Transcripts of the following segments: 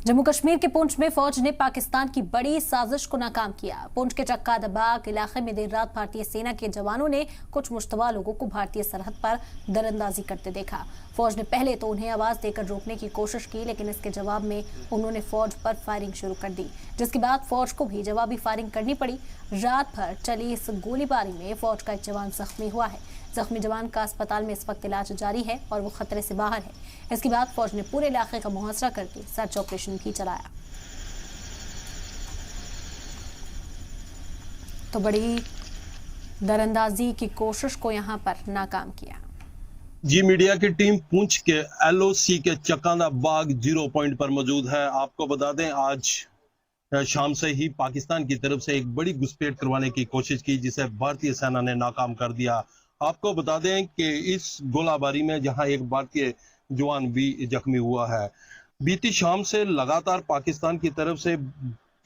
जम्मू कश्मीर के पुंछ में फौज ने पाकिस्तान की बड़ी साजिश को नाकाम किया। पुंछ के चक्का दबाग इलाके में देर रात भारतीय सेना के जवानों ने कुछ मुश्तबा लोगों को भारतीय सरहद पर दरअंदाजी करते देखा। फौज ने पहले तो उन्हें आवाज देकर रोकने की कोशिश की, लेकिन इसके जवाब में उन्होंने फौज पर फायरिंग शुरू कर दी, जिसके बाद फौज को भी जवाबी फायरिंग करनी पड़ी। रात भर चली इस गोलीबारी में फौज का एक जवान जख्मी हुआ है। जख्मी जवान का अस्पताल में इस वक्त इलाज जारी है और वो खतरे से बाहर है। इसके बाद फौज ने पूरे इलाके का मुहासरा करके सर्च ऑपरेशन भी चलाया। तो बड़ी दरअंदाजी की कोशिश को यहां पर नाकाम किया। जी मीडिया की टीम पुंछ के LOC के चक्का बाग 0 पॉइंट पर मौजूद है। आपको बता दें, आज शाम से ही पाकिस्तान की तरफ से एक बड़ी घुसपैठ करवाने की कोशिश की, जिसे भारतीय सेना ने नाकाम कर दिया। आपको बता दें कि इस गोलाबारी में जहां एक भारतीय जवान भी जख्मी हुआ है, बीती शाम से लगातार पाकिस्तान की तरफ से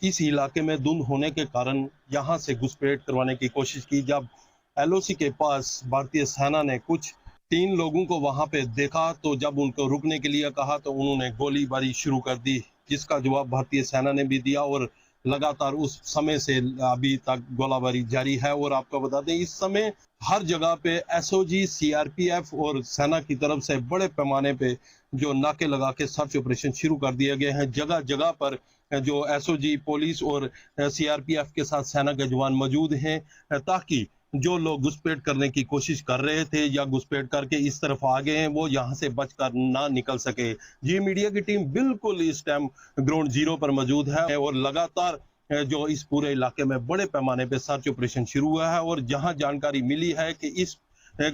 इस इलाके में धुंध होने के कारण यहां से घुसपैठ करवाने की कोशिश की। जब LOC के पास भारतीय सेना ने कुछ 3 लोगों को वहां पे देखा, तो जब उनको रुकने के लिए कहा तो उन्होंने गोलीबारी शुरू कर दी, जिसका जवाब भारतीय सेना ने भी दिया और लगातार उस समय से अभी तक गोलाबारी जारी है। और आपको बता दें, इस समय हर जगह पे SOG, CRPF और सेना की तरफ से बड़े पैमाने पे जो नाके लगा के सर्च ऑपरेशन शुरू कर दिए गए हैं। जगह जगह पर जो SOG, पुलिस और CRPF के साथ सेना के जवान मौजूद हैं, ताकि जो लोग घुसपैठ करने की कोशिश कर रहे थे या घुसपैठ करके इस तरफ आ गए हैं, वो यहाँ से बचकर ना निकल सके। जी मीडिया की टीम बिल्कुल इस टाइम ग्राउंड 0 पर मौजूद है और लगातार जो इस पूरे इलाके में बड़े पैमाने पे सर्च ऑपरेशन शुरू हुआ है। और जहां जानकारी मिली है कि इस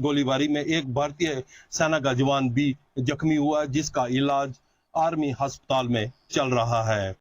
गोलीबारी में एक भारतीय सेना का जवान भी जख्मी हुआ, जिसका इलाज आर्मी अस्पताल में चल रहा है।